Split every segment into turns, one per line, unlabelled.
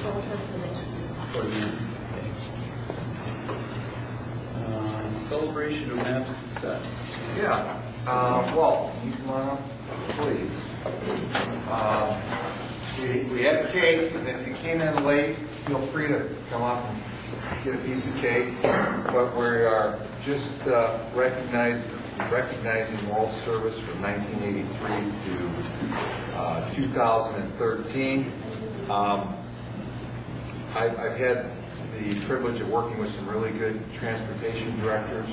Full-time position.
For the okay. Celebration of MAP success.
Yeah, well, you come on up, please. We had cake, and if you came in late, feel free to come up and get a piece of cake. But we are just recognizing Walt's service from 1983 to 2013. I've had the privilege of working with some really good transportation directors,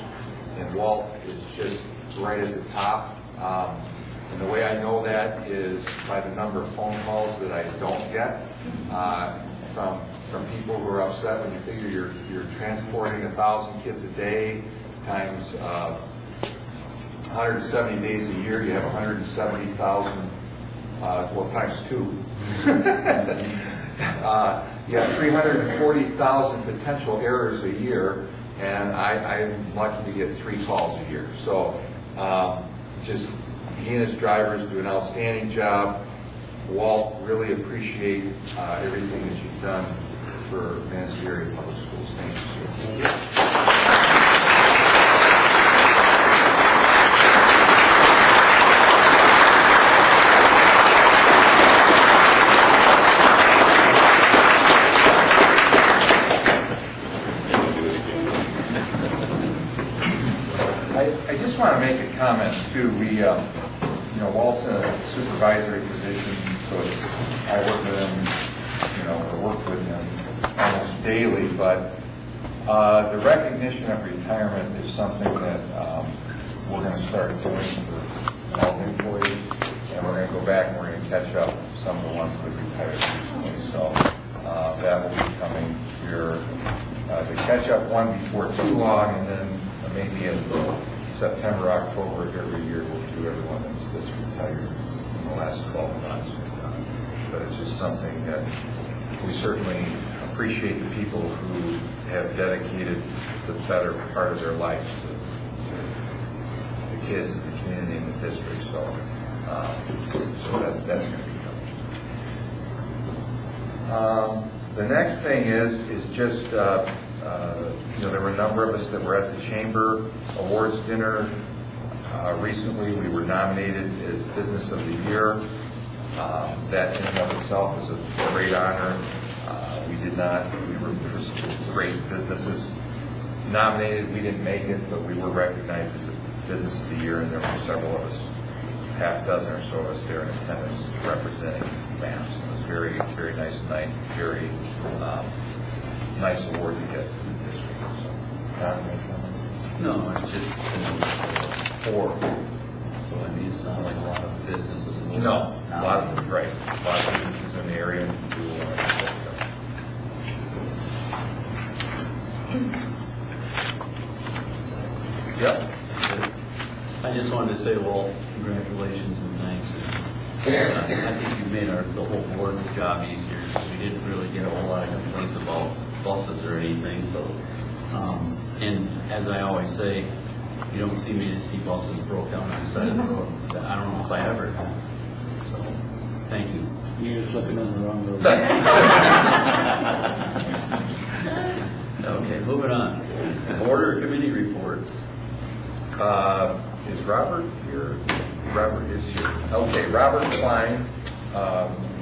and Walt is just right at the top. And the way I know that is by the number of phone calls that I don't get from people who are upset when you figure you're transporting 1,000 kids a day times 170 days a year. You have 170,000, well, times two. You have 340,000 potential errors a year, and I'm lucky to get 3 calls a year. So just he and his drivers do an outstanding job. Walt, really appreciate everything that you've done for Manistee Area Public Schools. Thank you. I just want to make a comment too. We, Walt's in a supervisory position, so I work with him, I work with him almost daily. But the recognition of retirement is something that we're going to start doing for all the employees, and we're going to go back and we're going to catch up some of the ones that retired recently. So that will be coming here. The catch-up one before too long, and then maybe in September, October of every year, we'll do everyone that's retired in the last 12 months. But it's just something that we certainly appreciate the people who have dedicated the better part of their lives to the kids and the community and the district. So that's going to be coming. The next thing is just there were a number of us that were at the Chamber Awards dinner recently. We were nominated as Business of the Year. That in and of itself is a great honor. We were great businesses nominated. We didn't make it, but we were recognized as a Business of the Year, and there were several of us, half dozen or so of us there in attendance representing MAPS. It was very, very nice night, very nice award to get from the district. So,
No, it's just 4. So I mean, it's not like a lot of businesses.
no, a lot of them, right. A lot of businesses in the area. Yep.
I just wanted to say, well, congratulations and thanks. I think you've made the whole board's job easier. We didn't really get a whole lot of complaints about buses or anything. So, and as I always say, you don't see me to see buses broke down on the side of the road. I don't know if I ever have. So, thank you. You're just looking on the wrong road. Okay, moving on. Board or committee reports.
Is Robert here? Robert is here. Okay, Robert Klein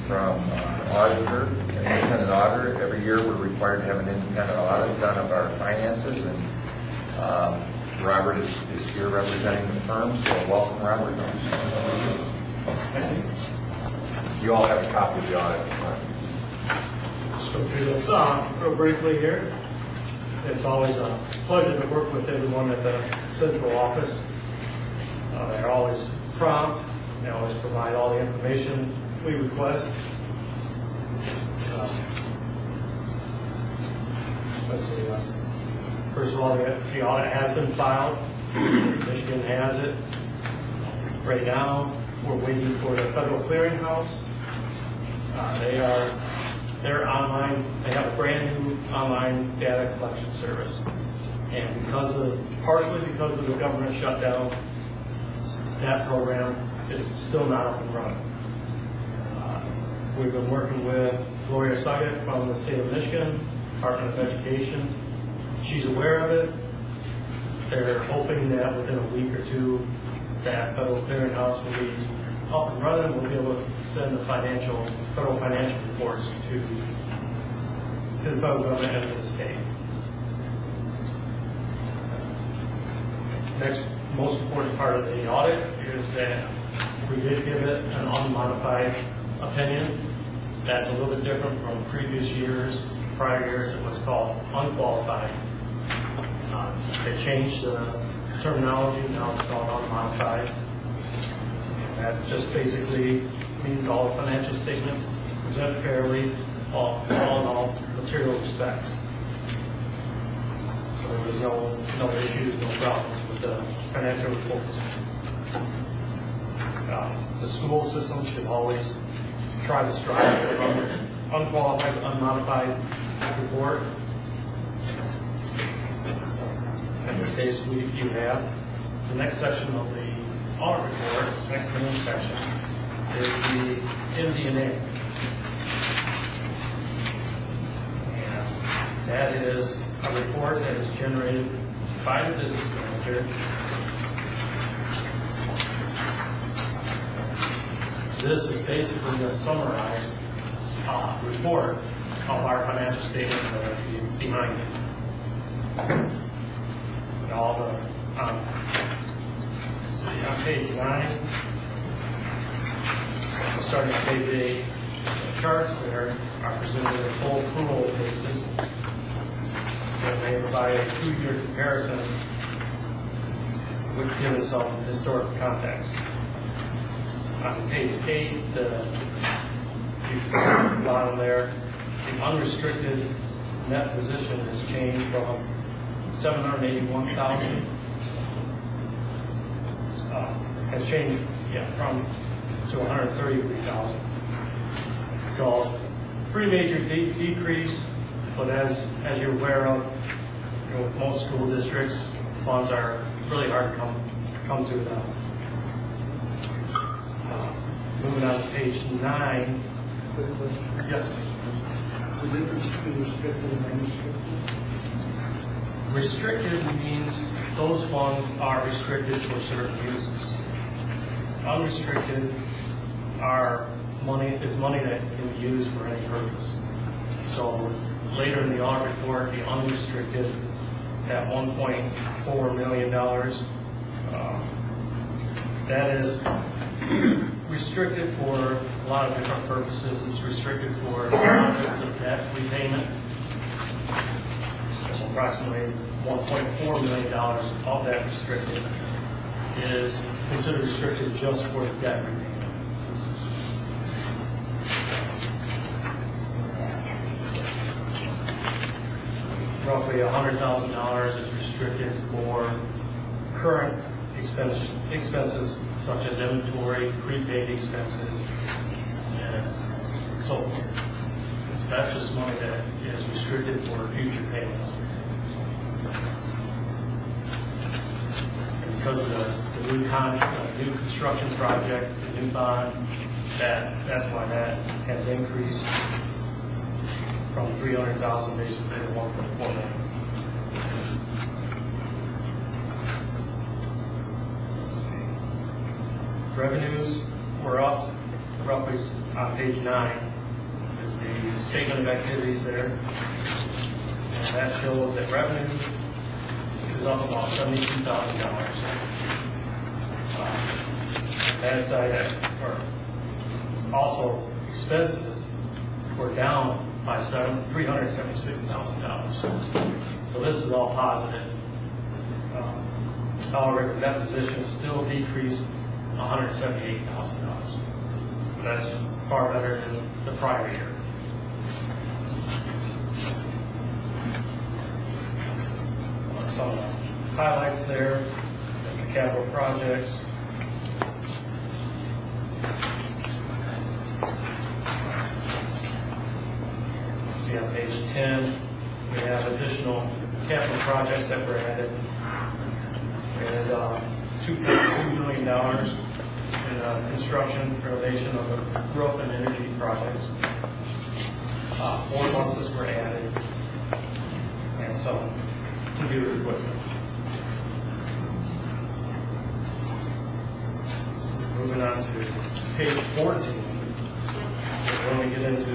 from auditor, an independent auditor. Every year we're required to have an independent audit done of our finances, and Robert is here representing the firm. So welcome, Robert. You all have a copy of the audit.
Just go through this real briefly here. It's always a pleasure to work with everyone at the central office. They're always prompt. They always provide all the information we request. Let's see. First of all, the audit has been filed. Michigan has it. Right now, we're waiting for the Federal Clearinghouse. They're online. They have a brand new online data collection service, and partially because of the government shutdown, that program is still not up and running. We've been working with Gloria Suggett from the state of Michigan, Department of Education. She's aware of it. They're hoping that within a week or two, that federal clearinghouse will be up and running. We'll be able to send the federal financial reports to the federal government and to the state. Next, most important part of the audit is that we did give it an unmodified opinion. That's a little bit different from previous years. Prior years, it was called unqualified. They changed the terminology, now it's called unmodified. And that just basically means all financial statements presented fairly, all in all material respects. So there's no issues, no problems with the financial reports. The school system should always try to strive for an unqualified, unmodified report. In this case, you have the next section of the audit report, next main section, is the MD&A. And that is a report that is generated by the business manager. This is basically a summarized report of our financial statements that are behind it. And all the, see on page 9, starting on page 8, the charts there are presented in full accrual basis. And they provide a 2-year comparison which gives some historic context. On page 8, you can see at the bottom there, the unrestricted net position has changed from 781,000, has changed, from to 133,000. So pretty major decrease, but as you're aware of, with most school districts, funds are really hard to come to them. Moving on to page 9. Yes.
The difference between restricted and unrestricted?
Restricted means those funds are restricted for certain uses. Unrestricted is money that can be used for any purpose. So later in the audit report, the unrestricted at $1.4 million, that is restricted for a lot of different purposes. It's restricted for benefits of debt repayment. So approximately $1.4 million of that restricted is considered restricted just for debt repayment. Roughly $100,000 is restricted for current expenses such as inventory, prepaid expenses, and so forth. That's just money that is restricted for future payments. And because of the new contract, the new construction project, the new bond, that's why that has increased from 300,000 basically to 1.4 million. Revenues were up roughly on page 9 is the statement of activities there. And that shows that revenue is up about $72,000. That side, or also expenses were down by $376,000. So this is all positive. However, that position still decreased $178,000. So that's far better than the prior year. Some highlights there. That's the capital projects. See on page 10, we have additional capital projects that were added. We had $2.2 million in construction, renovation of the roof and energy projects. 4 buses were added, and some computer equipment. So moving on to page 14, is when we get into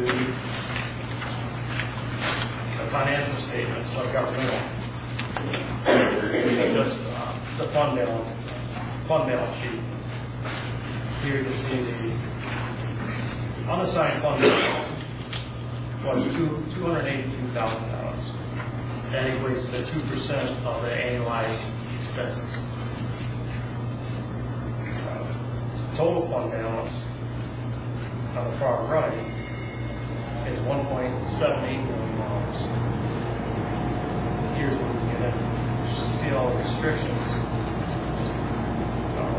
the financial statements of governmental. Just the fund balance sheet. Here you see the unassigned fund balance was $282,000. That equates to 2% of the annualized expenses. Total fund balance on the far right is $1.78 million. Here's where we get in. See all the restrictions.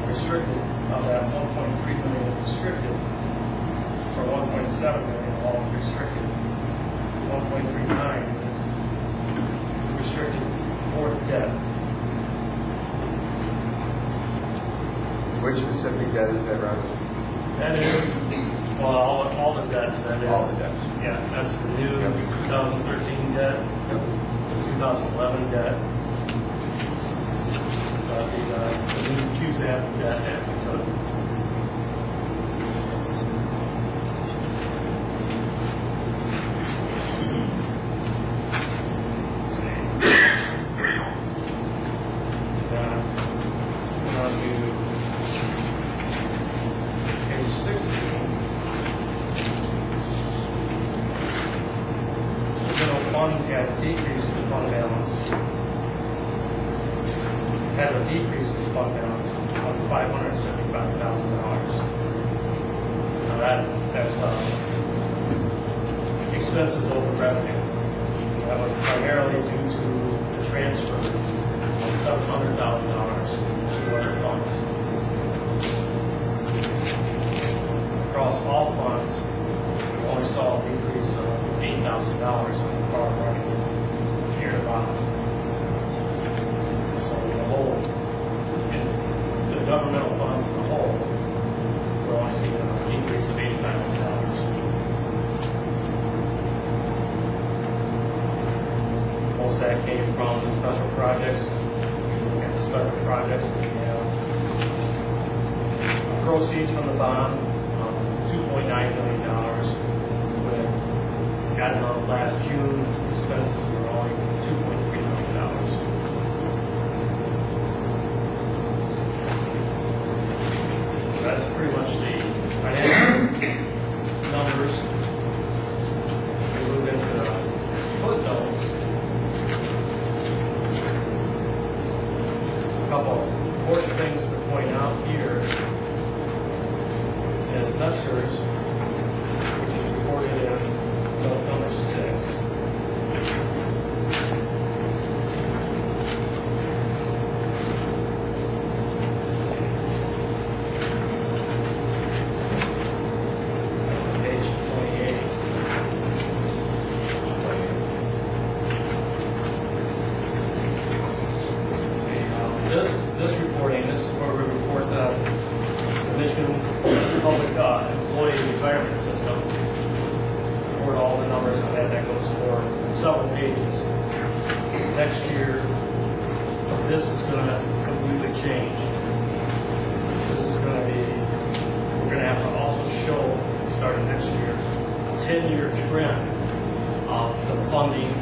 Restricted of that 1.3 million restricted, or 1.7 million all restricted. 1.39 is restricted for debt.
Which specific debt is that, Ron?
That is, well, all the debts, that is.
All the debts.
Yeah, that's the new
Yep.
2013 debt, the 2011 debt, the new QSAP debt that we took. Let's see. On to page 16. The general fund has decreased the fund balance. Has a decrease in fund balance of $575,000. Now that's expenses over revenue. That was primarily due to the transfer of $700,000 to other funds. Across all funds, we only saw a decrease of $8,000 on the far right, near the bottom. So the whole, the governmental funds as a whole, we're only seeing a decrease of $8,000. Most of that came from the special projects. Look at the special projects, we have proceeds from the bond, $2.9 million, with, as of last June, expenses were only $2.3 million. So that's pretty much the financial numbers. We move into the footnotes. A couple important things to point out here is Nupsters, which is reported in note number 6. That's on page 28. This reporting, this is where we report the Michigan Public Employee Retirement System. Report all the numbers on that. That goes for several pages. Next year, this is going to completely change. This is going to be, we're going to have to also show, starting next year, a 10-year trend of the funding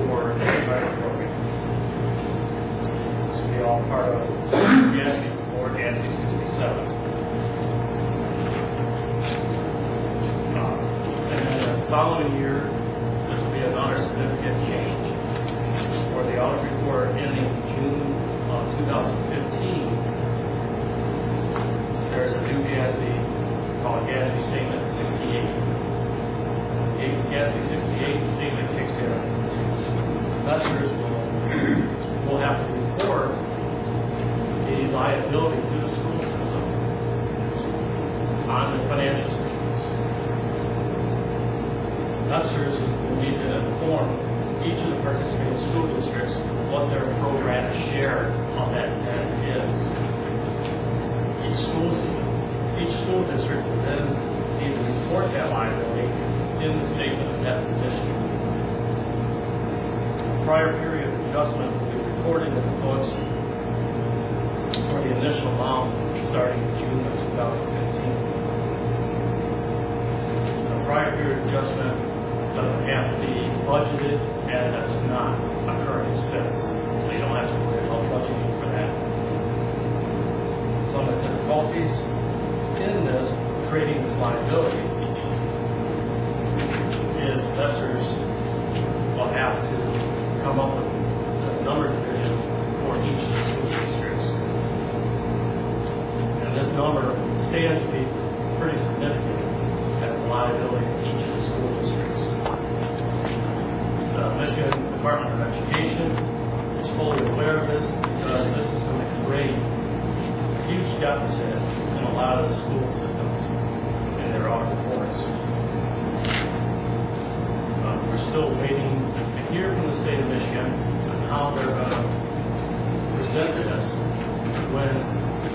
for the retirement program. This will be all part of GASB report, GASB 67. And then the following year, this will be another significant change. For the audit report ending June of 2015, there's a new GASB called GASB Statement 68. GASB 68 statement kicks in. Investors will have to report the liability to the school system on the financial statements. Investors will need to inform each of the participating school districts what their pro rata share of that debt is. Each Each school district will then need to report that liability in the statement of debt position. Prior period adjustment will be recorded in the books for the initial amount starting in June of 2015. The prior period adjustment doesn't have to be budgeted, as that's not a current expense. So you don't have to worry about budgeting for that. Some of the difficulties in this, creating this liability, is lessors will have to come up with the number division for each of the school districts. And this number stands to be pretty significant as a liability in each of the school districts. The Michigan Department of Education is fully aware of this because this is going to create a huge deficit in a lot of the school systems in their audit reports. We're still waiting to hear from the state of Michigan on how they're going to present this when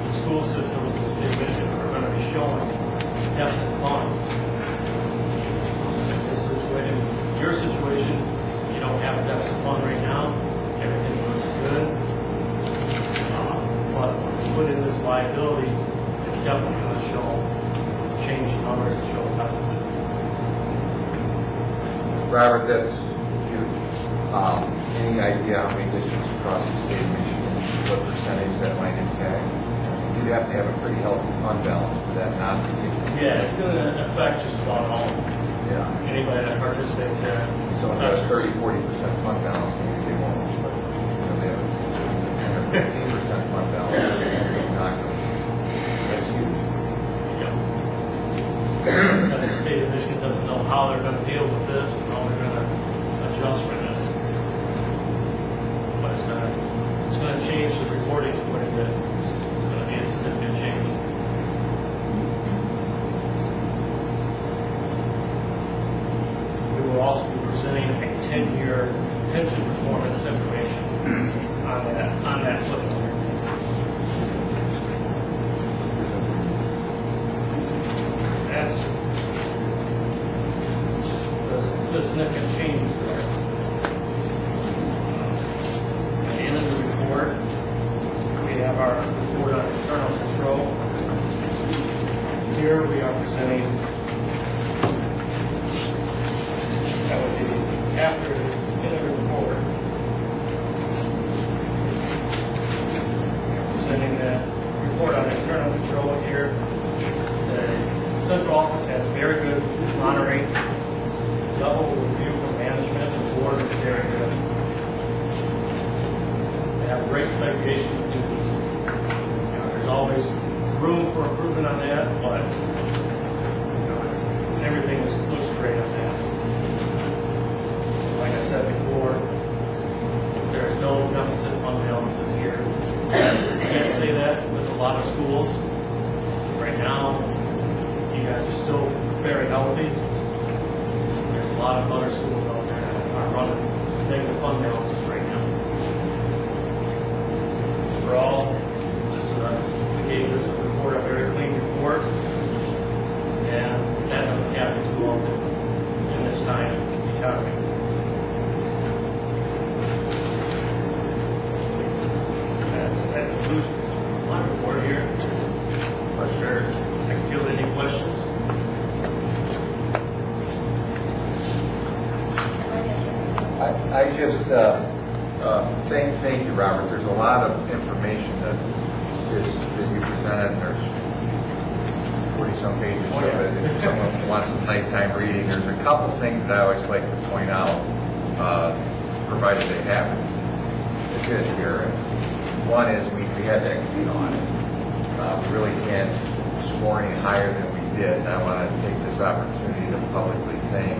the school systems in the state of Michigan are going to be showing deficit funds. In your situation, you don't have a deficit fund right now. Everything looks good. But when you put in this liability, it's definitely going to show change numbers and show a deficit.
Robert, that's huge. Any idea how many districts across the state of Michigan, what percentage that might impact? You'd have to have a pretty healthy fund balance for that not to be.
Yeah, it's going to affect just about all.
Yeah.
Anybody that participates in it.
So if there's 30, 40% fund balance, maybe they won't, but they have 15% fund balance. That's huge.
So the state of Michigan doesn't know how they're going to deal with this and how they're going to adjust for this. But it's going to change the reporting quite a bit. It's going to be a significant change. We will also be presenting a 10-year pension performance information on that footnote. That's the significant changes there. At the end of the report, we have our report on internal control. Here we are presenting, that would be after the end of the report. We're presenting that report on internal control here. The central office has very good monitoring, double review from management, the board is very good. They have great segregation of duties. There's always room for improvement on that, but everything looks great on that. Like I said before, there's no deficit fund balances here. You can't say that with a lot of schools. Right now, you guys are still very healthy. There's a lot of other schools out there that are running negative fund balances right now. Overall, we gave this report a very clean report, and that doesn't happen too often in this kind of economy. That concludes my report here. I'm sure I can field any questions.
I just thank you, Robert. There's a lot of information that you presented. There's 40-some pages of it. If someone wants some nighttime reading, there's a couple things that I always like to point out, provided they have it here. One is we had that clean audit. We really can't score any higher than we did. And I want to take this opportunity to publicly thank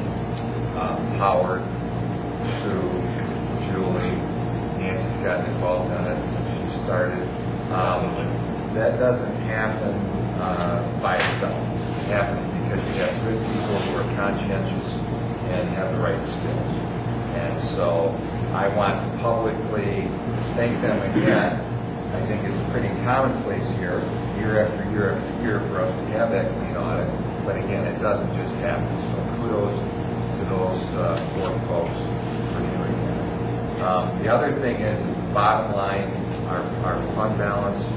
Howard, Sue, Julie. Nancy's gotten involved in it since she started. That doesn't happen by itself. It happens because you have good people who are conscientious and have the right skills. And so I want to publicly thank them again. I think it's a pretty commonplace here year after year after year for us to have that clean audit. But again, it doesn't just happen. So kudos to those four folks for doing that. The other thing is the bottom line, our fund balance is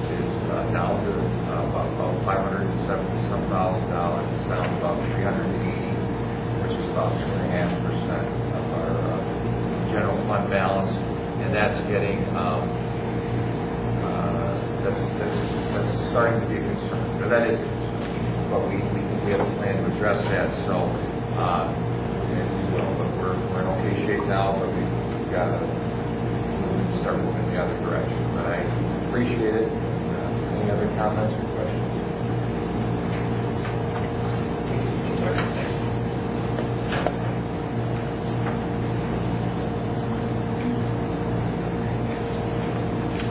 down to about $570-some thousand. It's down to about 380, which is about 2.5% of our general fund balance, and that's getting that's starting to be a concern. Or that is a concern, but we think we have a plan to address that. So, but we're in okay shape now, but we've got to start moving the other direction. But I appreciate it. Any other comments or questions?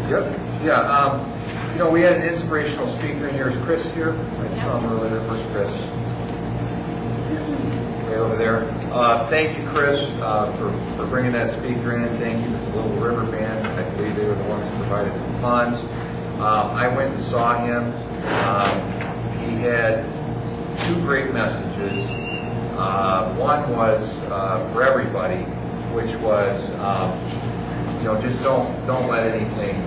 Yep. Yeah. We had an inspirational speaker in here. Is Chris here? I saw him earlier. Where's Chris? Right over there. Thank you, Chris, for bringing that speaker in. Thank you to the Little River Band. I believe they were the ones who provided the funds. I went and saw him. He had two great messages. One was for everybody, which was, just don't let anything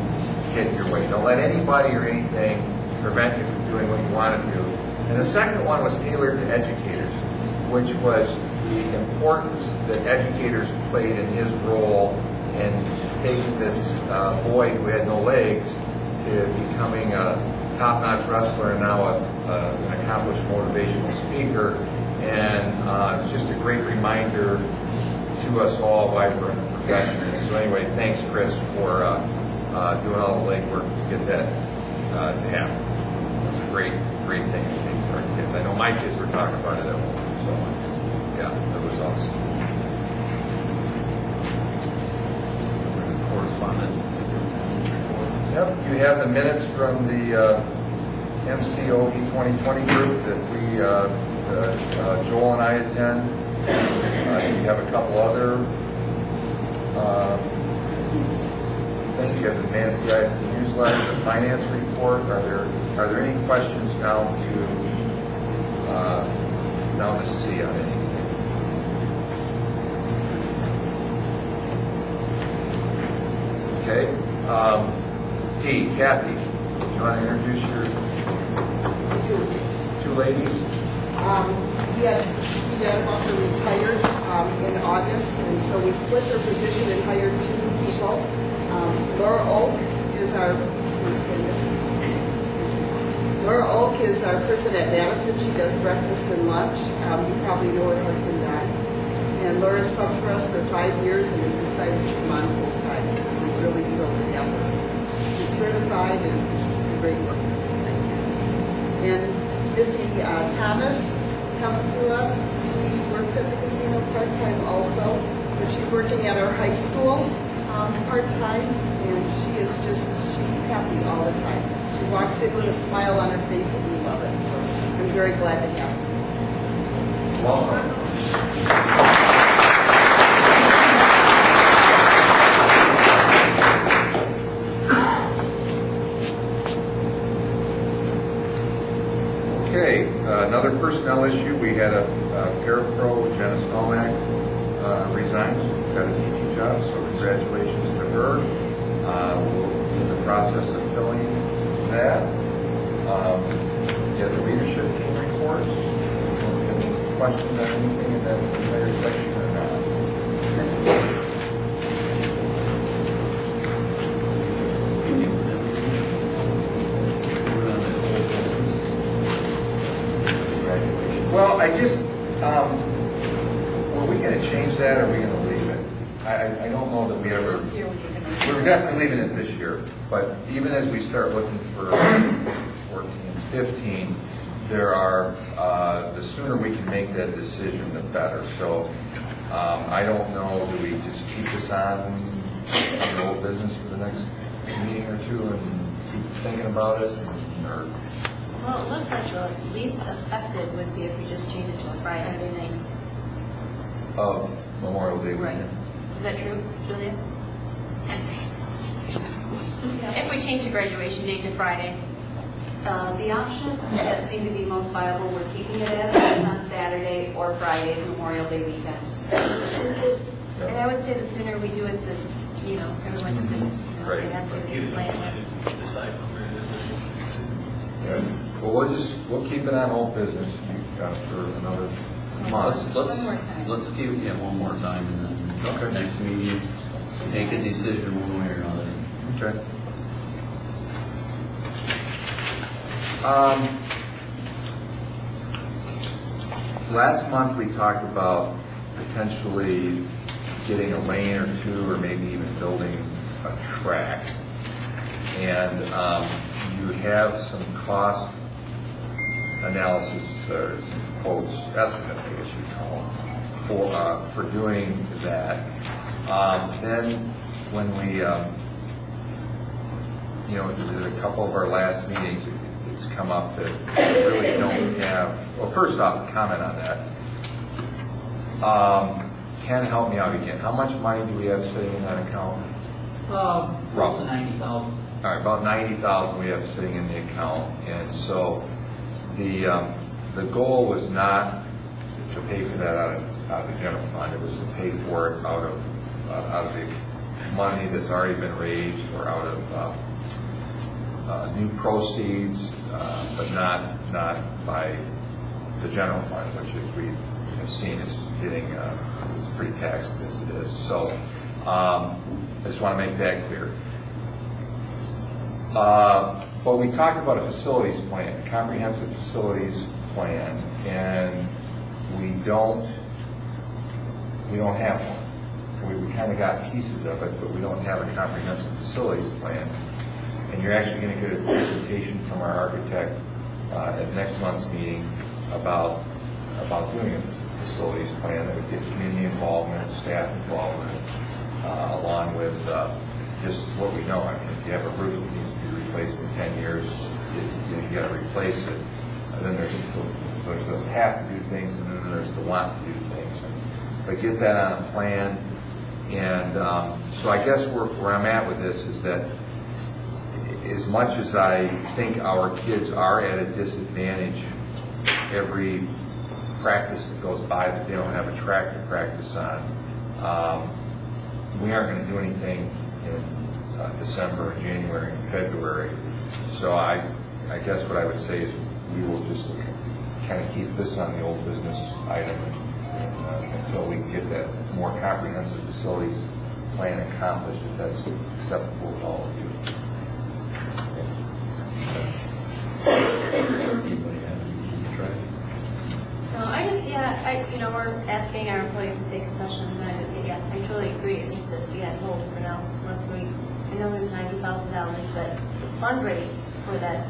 get in your way. Don't let anybody or anything prevent you from doing what you want to do. And the second one was tailored to educators, which was the importance that educators played in his role in taking this boy who had no legs to becoming a top-notch wrestler and now an accomplished motivational speaker. And it's just a great reminder to us all why we're in the profession. So anyway, thanks, Chris, for doing all the legwork to get that to happen. It was a great thing to take for our kids. I know my kids were talking about it at home, so yeah, that was awesome.
Correspondence.
Yep, you have the minutes from the MCOE 2020 group that Joel and I attend. You have a couple other things. You have the advanced the ISD newsletter, the finance report. Are there any questions now to see on anything? Okay. D, Kathy, do you want to introduce your two ladies?
He got about to retired in August, and so we split their position and hired two people. Laura Oak is our person at Madison. She does breakfast and lunch. You probably know her husband, Don. And Laura's subbed for us for 5 years and has decided to come on full time. So we're really thrilled to have her. She's certified and she's a great worker. And Missy Thomas comes to us. She works at the casino part-time also, but she's working at our high school part-time, and she's happy all the time. She walks in with a smile on her face, and we love it. So I'm very glad to have her.
Welcome. Okay, another personnel issue. We had a parapro, Jenna Stalmack, resigned. Got a teaching job, so congratulations to her. We're in the process of filling that. The leadership team reports. Any questions on anything in that entire section or not? Well, were we going to change that or are we going to leave it? I don't know that we ever, we're definitely leaving it this year, but even as we start looking for 14 and 15, there are, the sooner we can make that decision, the better. So I don't know, do we just keep this on the old business for the next meeting or two and keep thinking about it? Or
Well, it looked like the least effective would be if we just changed it to a Friday night.
of Memorial Day
Right.
weekend?
Is that true, Julia? If we change the graduation date to Friday. The options that seem to be most viable, we're keeping it as is on Saturday or Friday, Memorial Day weekend. And I would say the sooner we do it, the, everyone can,
Right.
they have to plan it.
Decide where it is.
Yeah. Well, we'll keep it on old business for another month.
Let's,
One more time.
let's keep, one more time, and then
Okay.
next meeting, make a decision one way or another.
Okay. Last month, we talked about potentially getting a lane or two, or maybe even building a track. And you have some cost analysis, or some quotes, estimates, I guess you'd call them, for doing that. Then, when we, did a couple of our last meetings, it's come up that we really don't have, well, first off, a comment on that. Ken, help me out again. How much money do we have sitting in that account?
Close to 90,000.
All right, about 90,000 we have sitting in the account, and so the goal was not to pay for that out of the general fund. It was to pay for it out of the money that's already been raised, or out of new proceeds, but not by the general fund, which, as we have seen, is getting it's pretty taxed as it is. So I just want to make that clear. But we talked about a facilities plan, a comprehensive facilities plan, and we don't have one. We kind of got pieces of it, but we don't have a comprehensive facilities plan. And you're actually going to get a presentation from our architect at next month's meeting about doing a facilities plan that would get community involvement, staff involvement, along with just what we know. I mean, if you have a roof that needs to be replaced in 10 years, you got to replace it. And then there's those have to do things, and then there's the want to do things. But get that on a plan. And so I guess where I'm at with this is that, as much as I think our kids are at a disadvantage every practice that goes by that they don't have a track to practice on, we aren't going to do anything in December, January, and February. So I guess what I would say is we will just kind of keep this on the old business item until we can get that more comprehensive facilities plan accomplished, if that's acceptable to all of you.
Anybody have any try?
No, we're asking our employees to take concessions, and I totally agree, it needs to be on hold for now, unless I know there's $90,000 that is fundraised for that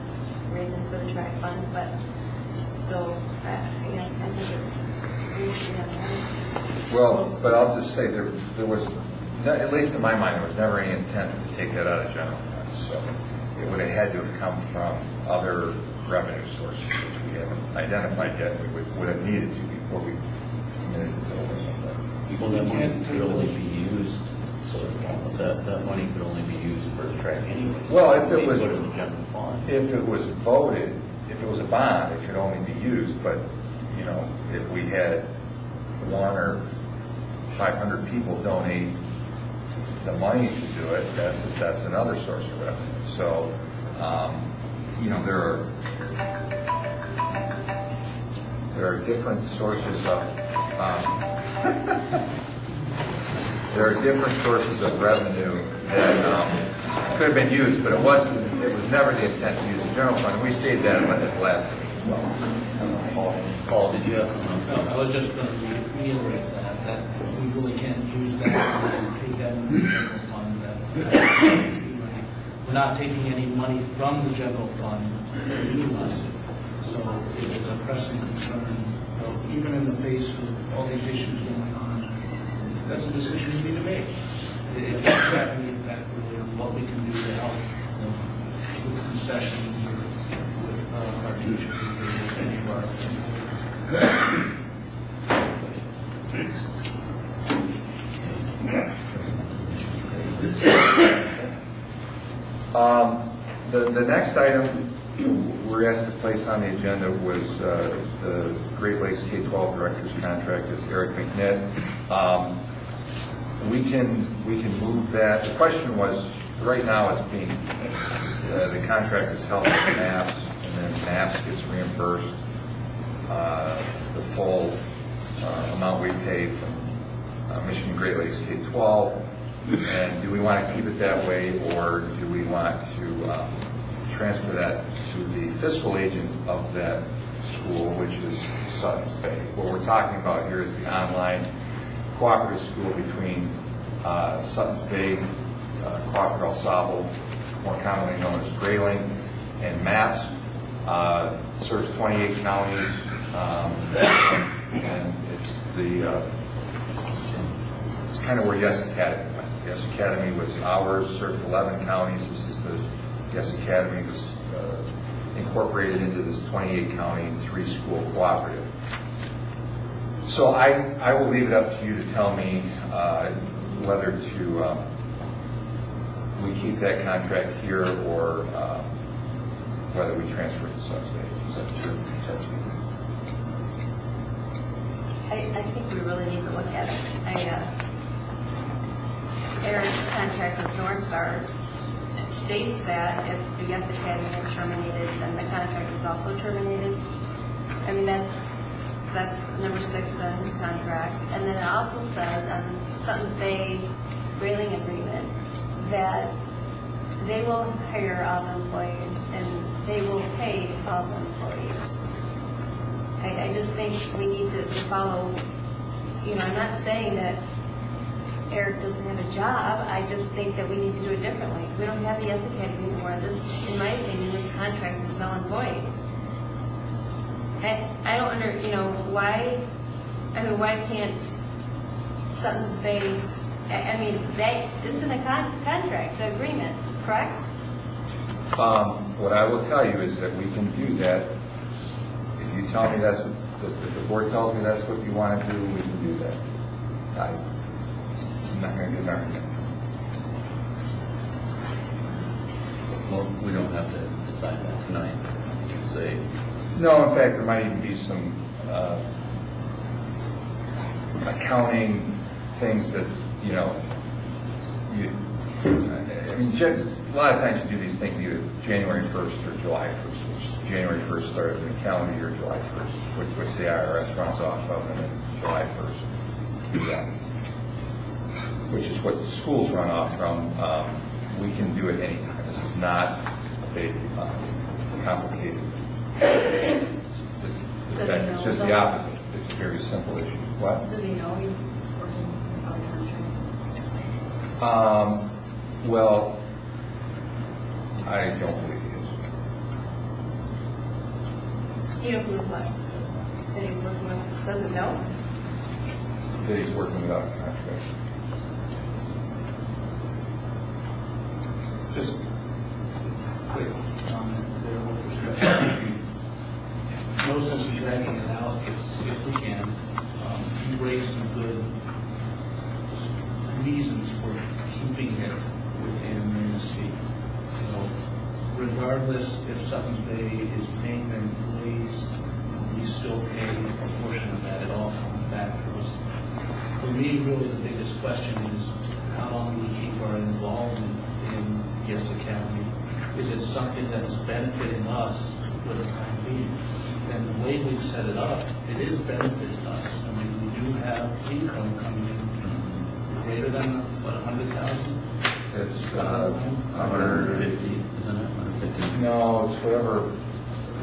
reason, for the track fund, but, so, I think it needs to be on hold.
Well, but I'll just say there was, at least in my mind, there was never any intent to take that out of general fund. So it would have had to have come from other revenue sources, which we haven't identified yet. We would have needed to before we committed to building something.
Well, that money could only be used, so that money could only be used for the track anyway.
Well, if it was,
Put it in the general fund.
if it was voted, if it was a bond, it could only be used. But if we had 100 or 500 people donate the money to do it, that's another source of revenue. So, there are different sources of revenue that could have been used, but it was never the intent to use the general fund. We stated that at the last meeting as well.
Paul, did you have something?
I was just going to reiterate that we really can't use that and take that in the general fund. That we're not taking any money from the general fund to utilize it. So it is a pressing concern, even in the face of all these issues going on. That's a decision we need to make. It can't have any effect really on what we can do to help with concessions or with our teachers or any of our.
The next item were asked to place on the agenda was, it's the Great Lakes K-12 Director's Contract. It's Eric McNitt. We can move that. The question was, right now it's being, the contract is held by MAPS, and then MAPS gets reimbursed the full amount we pay from Michigan Great Lakes K-12. And do we want to keep it that way, or do we want to transfer that to the fiscal agent of that school, which is Sutton's Bay? What we're talking about here is the online cooperative school between Sutton's Bay, Crawford El Sable, more commonly known as Grayling, and MAPS. Serves 28 counties, and it's kind of where Yes Academy went. Yes Academy was ours, served 11 counties. This is the Yes Academy was incorporated into this 28-county, 3-school cooperative. So I will leave it up to you to tell me whether to we keep that contract here or whether we transfer it to Sutton's Bay.
I think we really need to look at it. Eric's contract with North Star states that if the Yes Academy is terminated, then the contract is also terminated. I mean, that's number 6 on his contract. And then it also says on Sutton's Bay Grayling agreement that they will hire all the employees and they will pay all the employees. I just think we need to follow, I'm not saying that Eric doesn't have a job. I just think that we need to do it differently. We don't have the Yes Academy anymore. This, in my opinion, this contract is null and void. I don't why can't Sutton's Bay, that isn't a contract, the agreement, correct?
What I will tell you is that we can do that. If you tell me if the board tells me that's what you want to do, we can do that. I'm not going to get married.
Well, we don't have to decide that tonight. You can say,
No, in fact, there might even be some accounting things that, a lot of times you do these things either January 1st or July 1st, which January 1st starts in the calendar year, July 1st, which the IRS runs off of, and then July 1st. Yeah. Which is what the schools run off from. We can do it anytime. This is not a big, complicated. In fact, it's just the opposite. It's a very simple issue. What?
Does he know he's working on the contract?
Well, I don't believe he is.
You don't believe what? That he's working with, doesn't know?
That he's working without a contract. Just
Quick comment there with respect. No sense in dragging it out if we can. You raised some good reasons for keeping it within Manistee. Regardless if Sutton's Bay is paying their employees, we still pay a portion of that. It all comes back to us. For me, really, the biggest question is how long do we keep our involvement in Yes Academy? Is it something that is benefiting us for the time being? And the way we've set it up, it is benefiting us. We do have income coming in greater than, 100,000?
It's 150.
isn't it? 150.
No, it's whatever.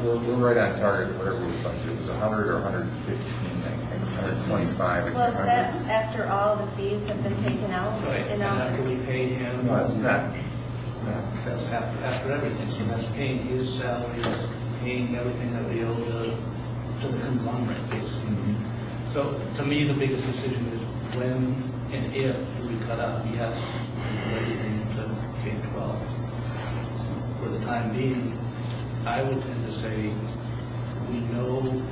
We're right on target. Whatever we budgeted, it was 100 or 115. I think 125.
Well, is that after all the fees have been taken out?
Right, and after we pay him.
No, it's not. It's not.
That's after everything, so that's paying his salary, that's paying everything that we owe to the conglomerate, basically. So, to me, the biggest decision is when and if do we cut out yes everything to K-12. For the time being, I would tend to say, we know,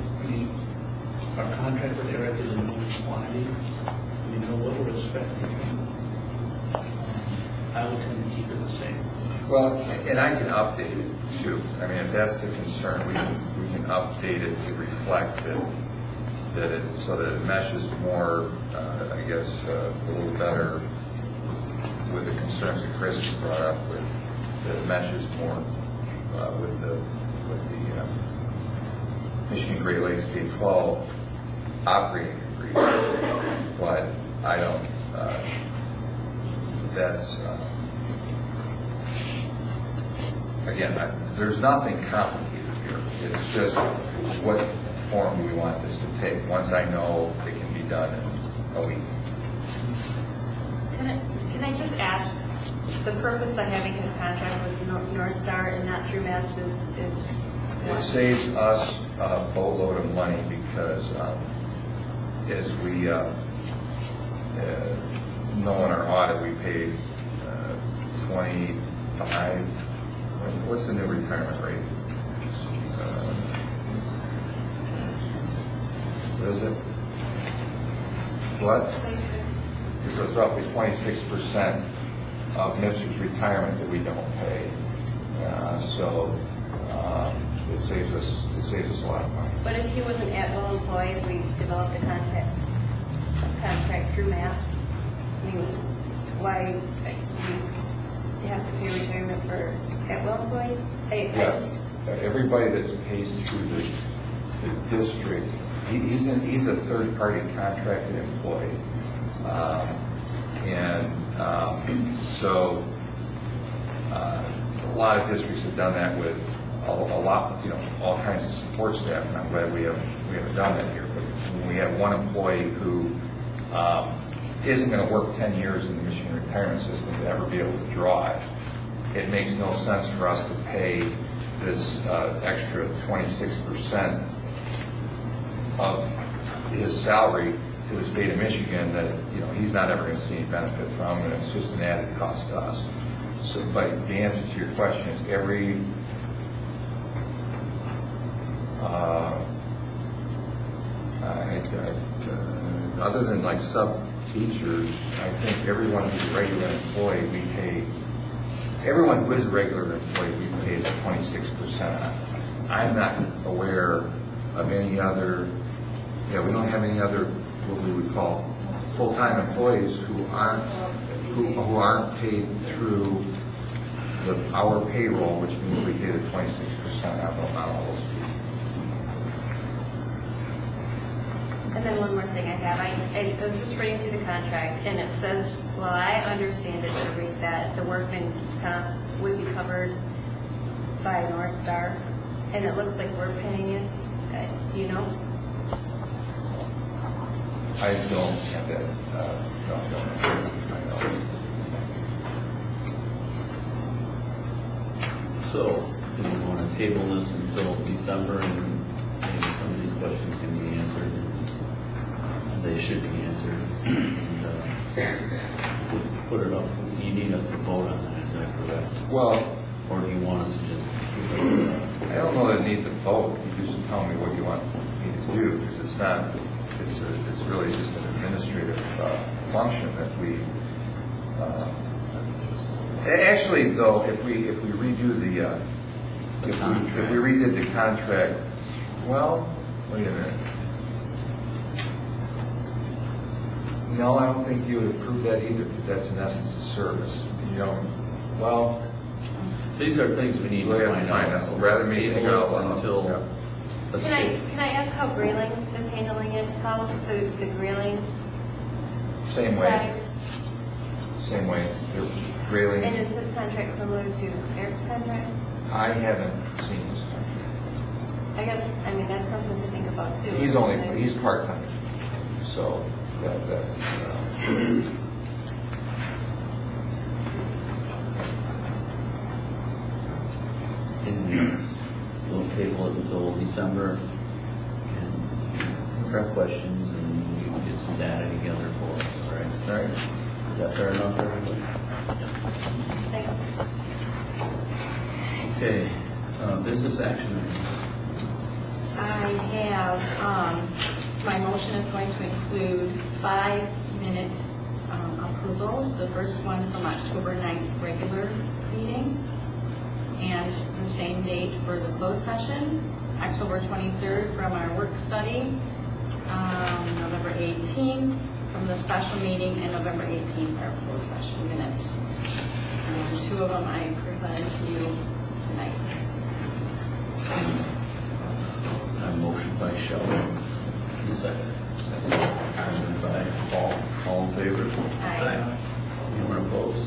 our contract with Eric is a known quantity. We know what we're expecting. I would tend to keep it the same.
Well, and I can update it too. I mean, if that's the concern, we can update it to reflect that it, so that it meshes more, I guess, a little better with the concerns that Chris has brought up with, that it meshes more with the Michigan Great Lakes K-12 operating agreement. But I don't, that's, again, there's nothing complicated here. It's just what form do we want this to take. Once I know it can be done in a week.
Can I just ask, the purpose of having his contract with North Star and not through Mass is
It
what?
saves us a boatload of money because as we know in our audit, we paid 25. What's the new retirement rate? What is it? What? So it's roughly 26% of Mr.'s retirement that we don't pay. It saves us a lot of money.
But if he was an at-will employee, if we developed a contract through Mass, I mean, why you have to pay retirement for at-will employees?
Yes, everybody that's paid through the district, he's a third-party contracted employee. So a lot of districts have done that with all kinds of support staff, and I'm glad we haven't done that here. But when we have one employee who isn't going to work 10 years in the Michigan retirement system to ever be able to draw it, it makes no sense for us to pay this extra 26% of his salary to the state of Michigan that he's not ever going to see any benefit from, and it's just an added cost to us. So, but the answer to your question is other than like sub-teachers, I think everyone who's a regular employee, we pay. Everyone who is a regular employee, we pay the 26% on. I'm not aware of any other. We don't have any other what we would call full-time employees who aren't paid through our payroll, which means we pay the 26% on all those fees.
And then one more thing I have, I was just reading through the contract, and it says, well, I understand it to read that the workman's comp would be covered by North Star, and it looks like we're paying it. Do you know?
I don't have that. No, I don't know.
So, do you want to table this until December and maybe some of these questions can be answered? They should be answered. And put it up. You need us to vote on that, is that correct?
Well,
Or do you want us to just?
I don't know that it needs a vote. You just tell me what you want me to do, because it's not. It's really just an administrative function that we. Actually, though, if we redo if we redid the contract, well, wait a minute. No, I don't think you would approve that either, because that's in essence a service. Well.
These are things we need to find out. So
Rather
let's
meeting
table
out
until.
yeah.
let's
Can
table.
I ask how Grayling is handling it? How's the Grayling
Same way.
side?
Same way. The railings.
And is his contract similar to Eric's contract?
I haven't seen his contract.
I guess, I mean, that's something to think about too.
He's part-time, so that
And we'll table it until December and prep questions and we can get some data together for us, all right?
all right.
Is that fair enough, everybody?
Thanks.
Okay, business action.
I have, my motion is going to include 5-minute approvals. The first one from October 9th regular meeting, and the same date for the closed session, October 23rd from our work study, November 18th from the special meeting, and November 18th our closed session minutes. And two of them I presented to you tonight.
A motion by Shelley. Second. Second by Paul. All in favor?
Aye.
Anyone opposed?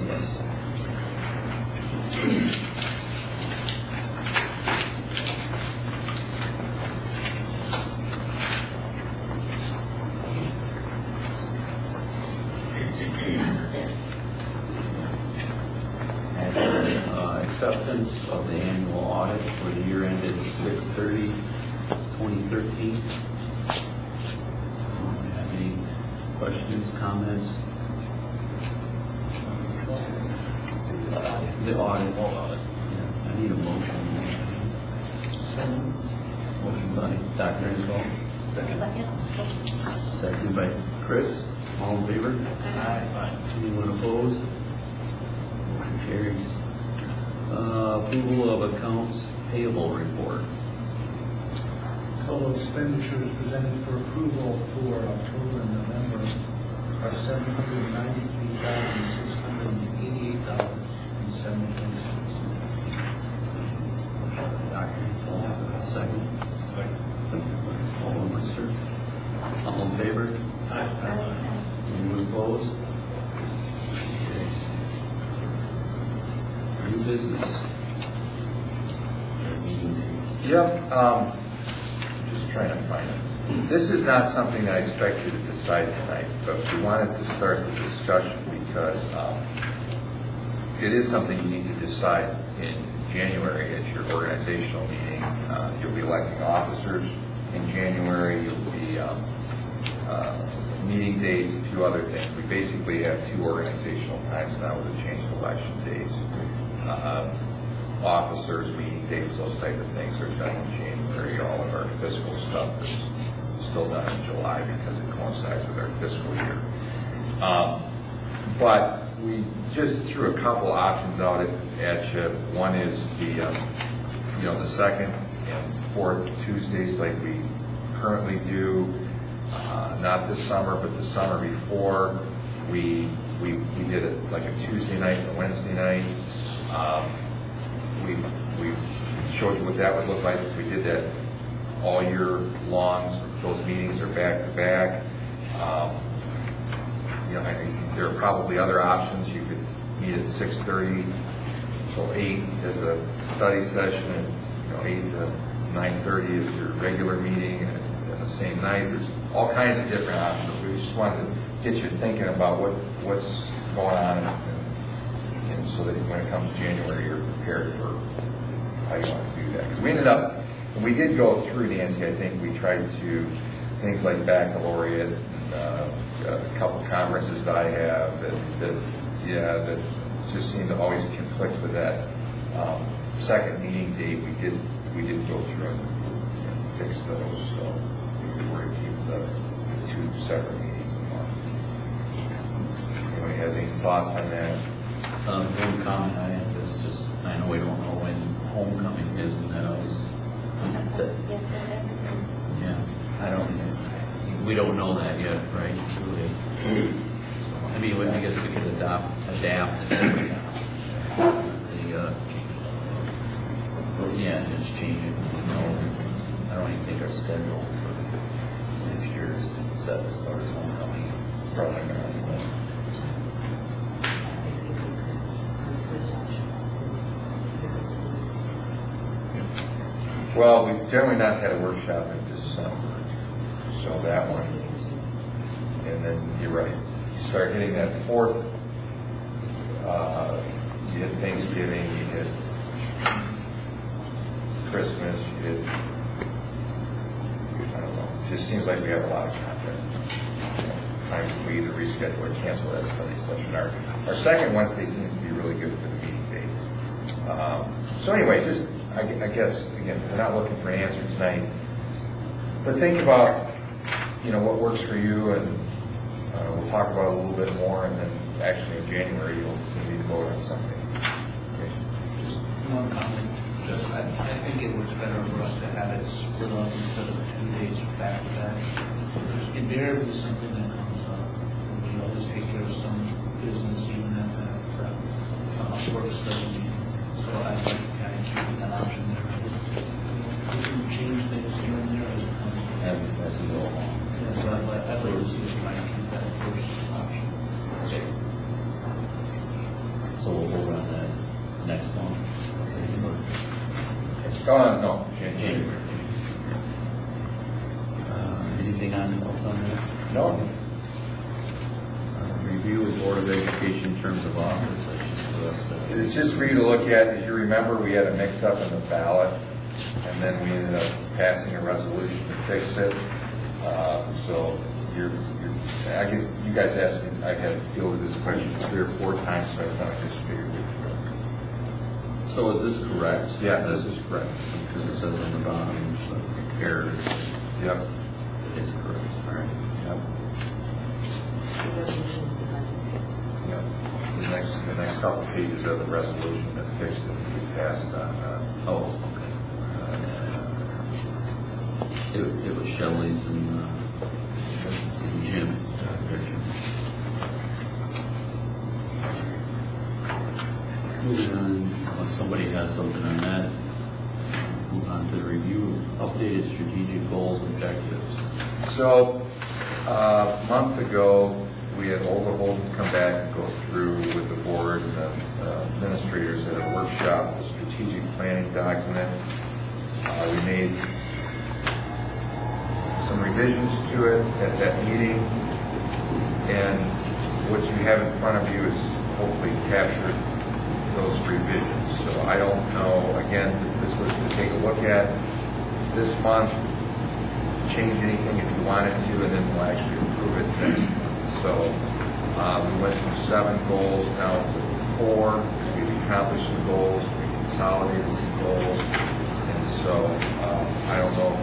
Yes. Acceptance of the annual audit for the year ended 6/30/2013. Have any questions, comments? The audit. Yeah, I need a motion. Motion by Dr. Insall. Second. Second by Chris. All in favor? Aye. Anyone opposed? Motion carries. Approval of accounts payable report.
Total expenditures presented for approval for October and November are $793,688.71.
Dr. Insall, second. Second by Alderman. All in favor? Anyone opposed? New business. Meeting days.
Yep, just trying to find it. This is not something that I expect you to decide tonight, but we wanted to start the discussion because it is something you need to decide in January at your organizational meeting. You'll be electing officers in January. You'll be meeting dates, a few other things. We basically have two organizational times now with the changed election days. Officers, meeting dates, those type of things are done in January. All of our fiscal stuff is still done in July because it coincides with our fiscal year. But we just threw a couple options out at you. One is the second and fourth Tuesdays like we currently do. Not this summer, but the summer before, we did it like a Tuesday night and a Wednesday night. We showed you what that would look like if we did that all year long. So those meetings are back to back. I think there are probably other options. You could meet at 6:30 till 8 as a study session, and 8 to 9:30 is your regular meeting, and the same night. There's all kinds of different options. We just wanted to get you thinking about what's going on, and so that when it comes to January, you're prepared for how you want to do that. Because we ended up, when we did go through, Nancy, I think we tried to, things like baccalaureate, a couple conferences that I have that just seemed to always conflict with that second meeting date. We did go through and fix those, so if we were to keep the two separate meetings a month. Anybody has any thoughts on that?
One comment I have is just, I know we don't know when homecoming is, and that always, yeah, we don't know that yet, right? Really. I mean, I guess we could adapt just change it. I don't even think our schedule for next year is set as far as homecoming. Probably not.
Well, we've generally not had a workshop in December, so that one. And then, you're right, you start hitting that fourth, you hit Thanksgiving, you hit Christmas, you hit, I don't know, it just seems like we have a lot of content. Times we either reschedule or cancel that study session. Our second Wednesday seems to be really good for the meeting date. So anyway, just, I guess, again, we're not looking for an answer tonight, but think about, what works for you, and we'll talk about it a little bit more, and then actually in January, you'll maybe vote on something. Okay. Just
One comment, just, I think it works better for us to have it split up instead of 2 days back to back. There's invariably something that comes up, and we always take care of some business even at that work study meeting. So I'd like to kind of keep that option there. We can change things here and there as it comes.
As we go along.
Yeah, so I'd like to see us try and keep that first option.
So we'll vote on that next month.
No,
January. Anything else on that?
No.
Review of Board of Education terms of office.
It's just for you to look at. As you remember, we had a mix-up in the ballot, and then we ended up passing a resolution to fix it. So you guys asked me, I had to deal with this question 3 or 4 times, so I thought I just figured we'd go.
So is this correct?
Yeah, this is correct.
Because it says on the bottom, errors.
Yep.
It's correct, all right.
Yep. Yep. The next couple of pages of the resolution that fixed it, we passed on.
Oh, okay. It was Shelley's and Jim's. Moving on, unless somebody has something on that, move on to the review of updated strategic goals and objectives.
So, a month ago, we had Olga Holden come back and go through with the board and the administrators at a workshop, the strategic planning document. We made some revisions to it at that meeting, and what you have in front of you is hopefully captured those revisions. So I don't know, again, this was to take a look at this month, change anything if you wanted to, and then we'll actually approve it next month. So we went from 7 goals now to 4. We've accomplished some goals, we consolidated some goals, and so I don't know.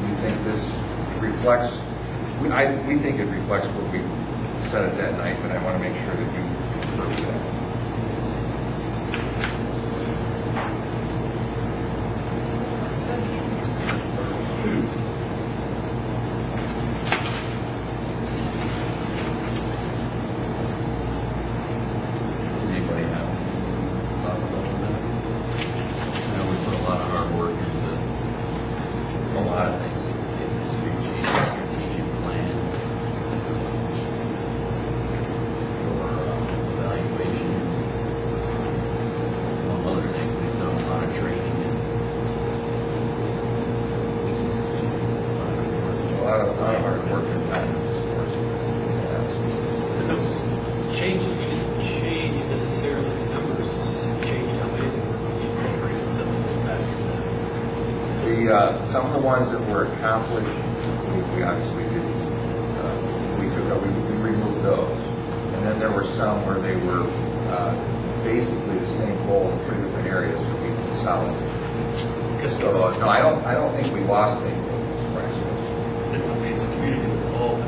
We think this reflects, we think it reflects what we said at that night, but I want to make sure that you approve that.
Does anybody have thoughts about that? I know we put a lot of hard work into a lot of things. Strategic plan, or evaluation. Among other things, we've done a lot of training.
A lot of hard work and time.
And those changes, you didn't change necessarily the numbers, you changed how many there were on the appropriation, something like that.
Some of the ones that were accomplished, we obviously didn't, we removed those. And then there were some where they were basically the same goal in 3 different areas that we consolidated. So, no, I don't think we lost anything.
It's a community with all.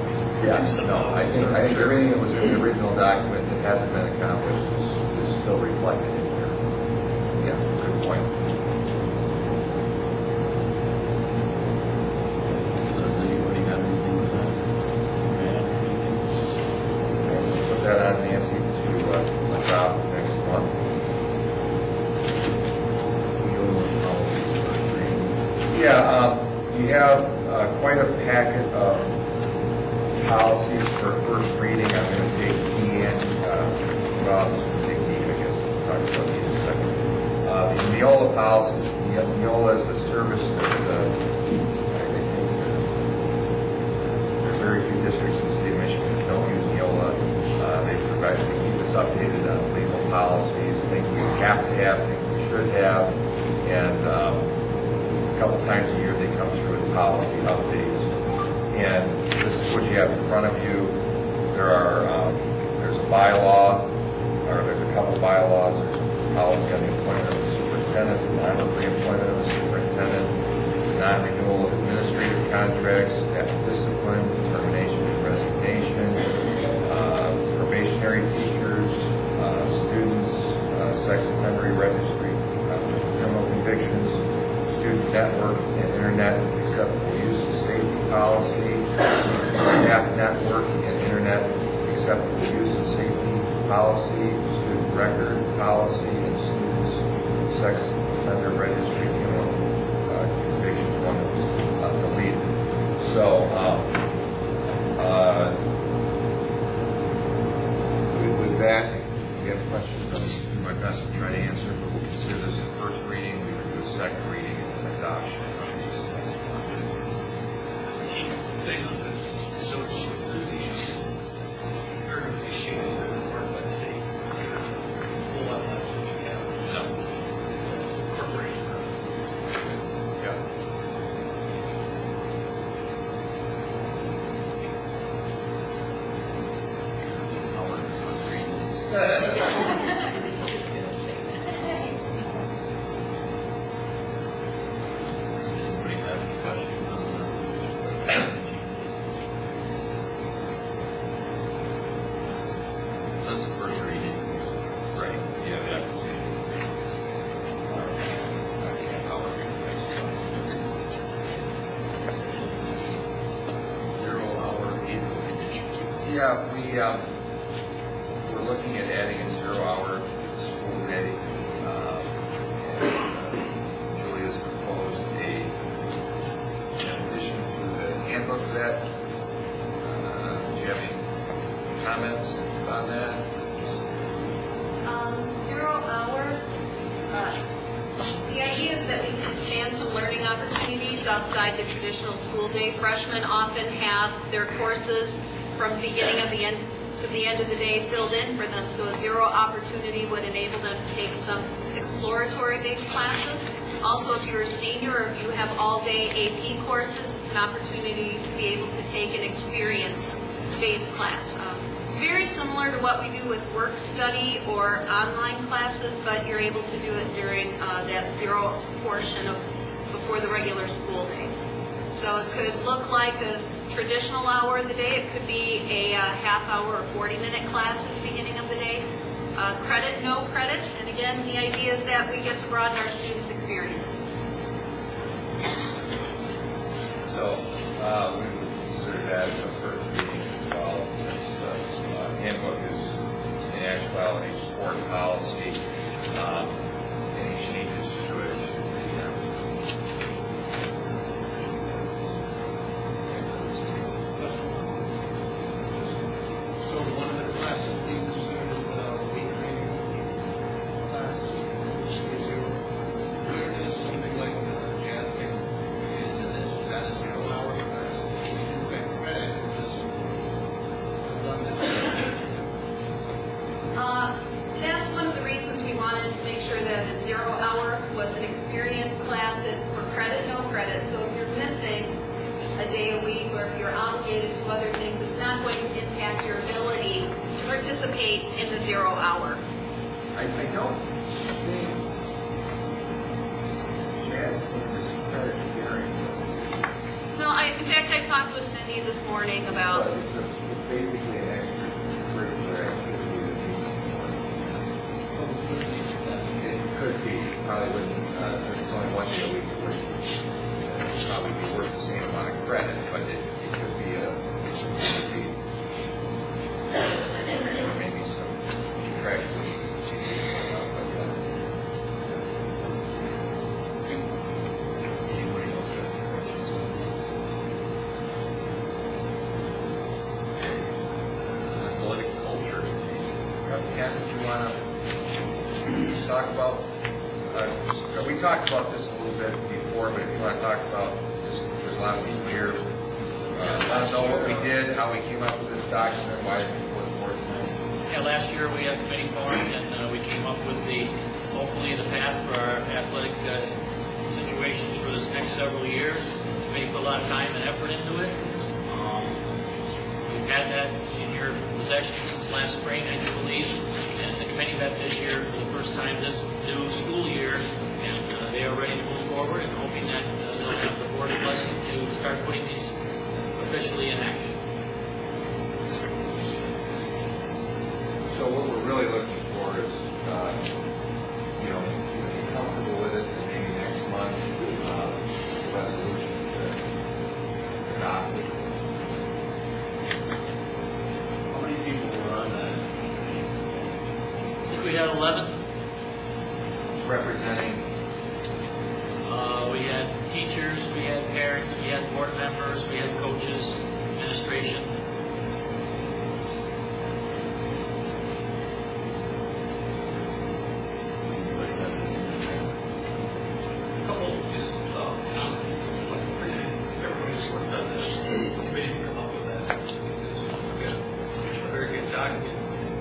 Yeah, no, I think everything that was in the original document that hasn't been accomplished is still reflected in here. Yeah, good point.
So does anybody have anything with that?
Let's put that on Nancy to adopt next month. Yeah, you have quite a packet of policies for first reading. I'm going to take Key in, well, I'm just going to take Key, I guess, we'll talk about Key in a second. The Neola policies, Neola is a service that I think there are very few districts in the state of Michigan that don't use Neola. They provide, they keep us updated on legal policies, things we have to have, things we should have, and a couple times a year they come through with policy updates. And this is what you have in front of you. There's a bylaw, or there's a couple bylaws. There's a policy on the appointment of the superintendent superintendent, the non-reappointment of the superintendent, the non-renewal of administrative contracts, staff discipline, termination and resignation, probationary teachers, students, sex offender registry, criminal convictions, student network and internet acceptable use of safety policy, staff network and internet acceptable use of safety policy, student record policy, and students sex offender registry criminal convictions. One that was deleted. So with that, if you have questions, I'll do my best to try to answer, but we'll consider this a first reading. We will do a second reading and an adoption of these.
Thing on this, those very issues that are part of that state. A whole lot less than we have. No. Corporation.
Yeah.
Anybody have any questions on that's the first reading.
Right. Yeah. Yeah. Yeah, we're looking at adding a 0 hour to the school day. Julia's proposed an addition to the handbook for that. Do you have any comments on that?
0 hour, the idea is that we can expand some learning opportunities outside the traditional school day. Freshmen often have their courses from the beginning of the end to the end of the day filled in for them, so a 0 opportunity would enable them to take some exploratory-based classes. Also, if you're a senior or if you have all-day AP courses, it's an opportunity to be able to take an experience-based class. It's very similar to what we do with work study or online classes, but you're able to do it during that 0 portion of before the regular school day. So it could look like a traditional hour of the day. It could be a half hour or 40-minute class at the beginning of the day. Credit, no credit. And again, the idea is that we get to broaden our students' experience.
So we would consider that as a first reading as well, since the handbook is in actuality sport policy. Any changes to it should be
So one of the classes being considered as the week training class gives you awareness, something like jazz band. Is that a 0 hour class? You do get credit for this.
That's one of the reasons we wanted to make sure that a 0 hour was an experience class. It's for credit, no credit. So if you're missing a day a week or if you're obligated to other things, it's not going to impact your ability to participate in the 0 hour.
I don't think jazz is credit bearing.
No, in fact, I talked with Cindy this morning about.
But it's basically an extracurricular activity that needs it could be, probably wouldn't, since it's only 1 day a week, it would probably be worth the same amount of credit, but it could be maybe some detraction.
Anybody else have any questions? Athletic culture.
Ken, did you want to talk about, we talked about this a little bit before, but if you want to talk about, there's a lot of people here. Let us know what we did, how we came up with this document, why it's important for us.
Yeah, last year we had committee formed and we came up with hopefully the path for our athletic situations for this next several years. The committee put a lot of time and effort into it. We've had that in your possession since last spring, I do believe. And the committee met this year for the first time this new school year, and had 11.
Representing,
We had teachers, we had parents, we had board members, we had coaches, administration.
Couple just comments. Everybody's worked on this. Committee come up with that. This is a very good document.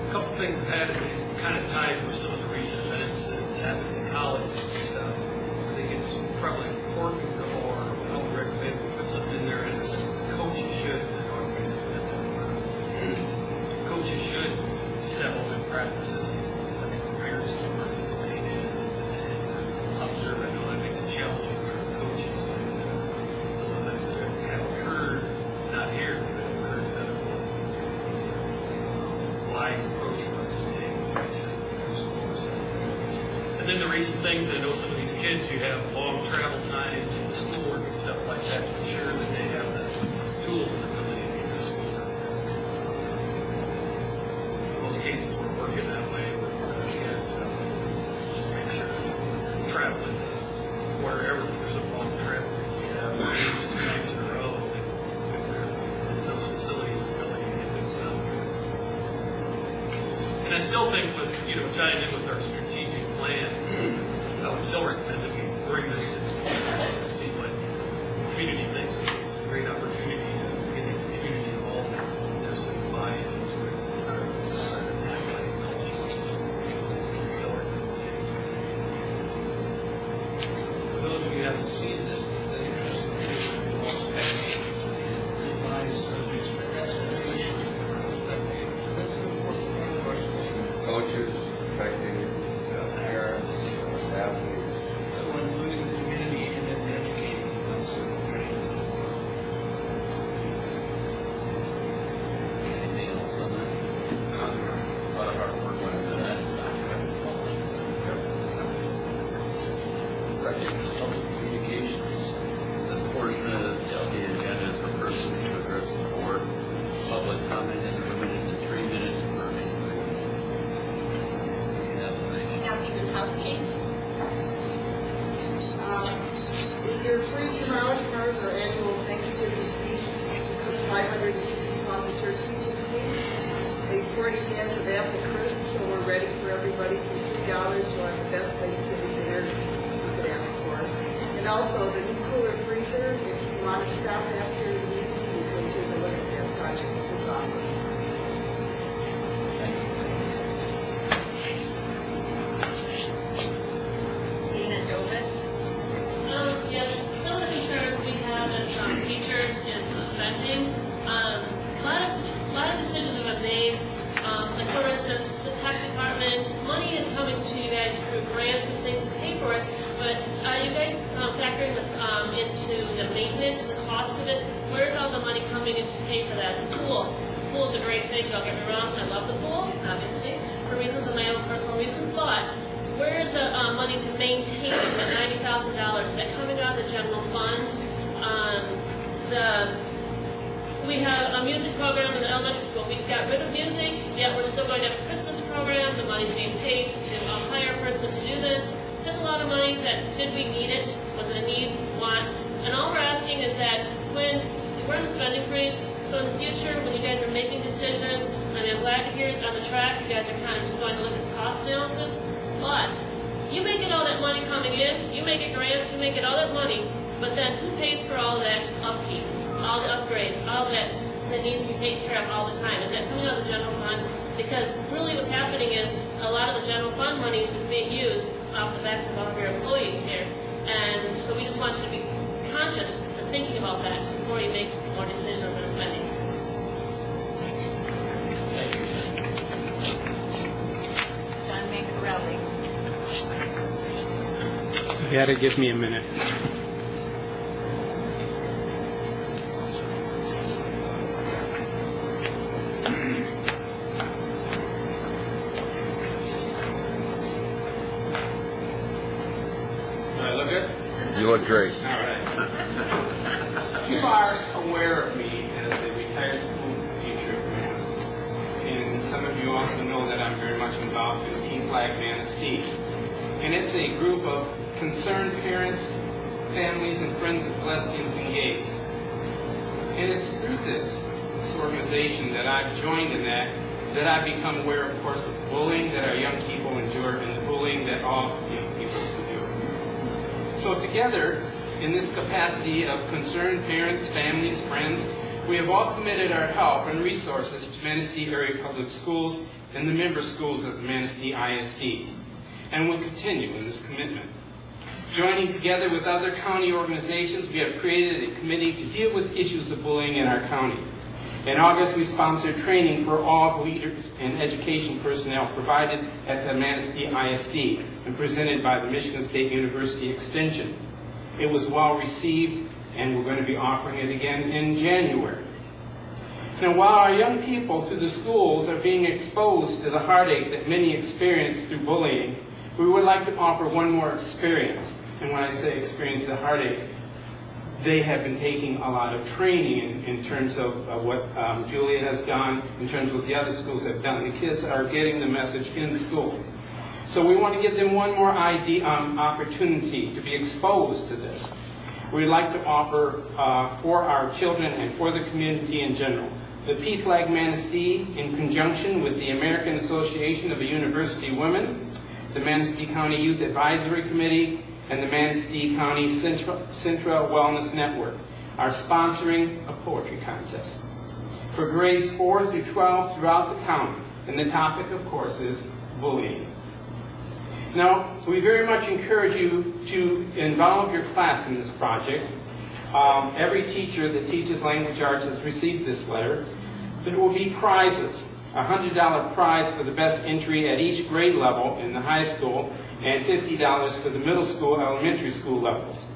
A couple things that happened. It kind of ties with some of the recent events that's happened in college and stuff. I think it's probably important, or I would recommend we put something in there as a coaches should. Coaches should just have open practices. I think parents should participate in and observe. I know that makes it challenging for coaches. Some of the things that have occurred, not here, but have occurred in other places. Wise approach for us to take. And then the recent things, I know some of these kids, you have long travel times and schoolwork and stuff like that to ensure that they have the tools and ability to get to school. In most cases, we're working that way with our kids, so just make sure they're traveling wherever there's a long trip. If you have games 2 nights in a row, those facilities are ability to get things done. And I still think with, tying in with our strategic plan, I would still recommend that we bring this to see what the community thinks. It's a great opportunity to get the community involved in this and buy into it. Our athletic culture. Still recommend it. For those of you who haven't seen this, the interest in the future of all spectators, realize the expectations of our spectators. That's an important part of our school.
coaches, spectators, parents, athletes.
So including the community and then educating us.
Anything else on that? A lot of hard work went into that.
Second, public communications.
This portion of the agenda is for persons to address the board. Public comment is permitted to 3 minutes per meeting.
Kathy Gutowski.
If you're free tomorrow's our annual Thanksgiving feast. 560 pounds of turkey this week. Made 40 cans of apple crisp, so we're ready for everybody. For $3, you'll have the best Thanksgiving dinner you could ask for. And also the new cooler freezer. If you want to stop after the meeting, you can take a look at that project. It's awesome.
Dana Dovis.
Yes, some of the concerns we have as teachers is the spending. A lot of decisions have been made. Like for instance, the tech department, money is coming to you guys through grants and things to pay for it, but are you guys factoring into the maintenance, the cost of it? Where's all the money coming in to pay for that? The pool. The pool is a great thing, don't get me wrong. I love the pool, obviously, for reasons of my own personal reasons, but where is the money to maintain the $90,000? Is that coming out of the general fund? We have a music program in the elementary school. We got rid of music, yet we're still going to have a Christmas program. The money's being paid to hire a person to do this. There's a lot of money that, did we need it? Was it a need, want? And all we're asking is that when we're in a spending freeze, so in the future, when you guys are making decisions, I mean, I'm glad to hear it on the track, you guys are kind of just going to look at the cost analysis, but you may get all that money coming in, you may get grants, you may get all that money, but then who pays for all that upkeep, all the upgrades, all that needs to be taken care of all the time? Is that coming out of the general fund? Because really what's happening is a lot of the general fund monies is being used off the backs of all of your employees here. And so we just want you to be conscious and thinking about that before you make more decisions on spending.
Thank you.
John Mancarelli.
You had to give me a minute.
Do I look good?
You look great.
All right. You are aware of me as a retired school teacher, and some of you also know that I'm very much involved in team
Flag Manistee. And it's a group of concerned parents, families, and friends of lesbians and gays. And it's through this organization that I've joined in that I've become aware, of course, of the bullying that our young people endure and the bullying that all young people endure. So together, in this capacity of concerned parents, families, friends, we have all committed our help and resources to Manistee Area Public Schools and the member schools of the Manistee ISD, and will continue in this commitment. Joining together with other county organizations, we have created a committee to deal with issues of bullying in our county. In August, we sponsored training for all leaders and education personnel provided at the Manistee ISD and presented by the Michigan State University Extension. It was well received, and we're going to be offering it again in January. Now, while our young people through the schools are being exposed to the heartache that many experience through bullying, we would like to offer one more experience. And when I say experience the heartache, they have been taking a lot of training in terms of what Juliet has done, in terms of what the other schools have done. The kids are getting the message in the schools. So we want to give them one more opportunity to be exposed to this. We'd like to offer for our children and for the community in general, the PFLAG Manistee, in conjunction with the American Association of University Women, the Manistee County Youth Advisory Committee, and the Manistee County Centra Wellness Network, are sponsoring a poetry contest for grades 4 through 12 throughout the county. And the topic, of course, is bullying. Now, we very much encourage you to involve your class in this project. Every teacher that teaches language arts has received this letter. There will be prizes, a $100 prize for the best entry at each grade level in the high school, and $50 for the middle school, elementary school levels.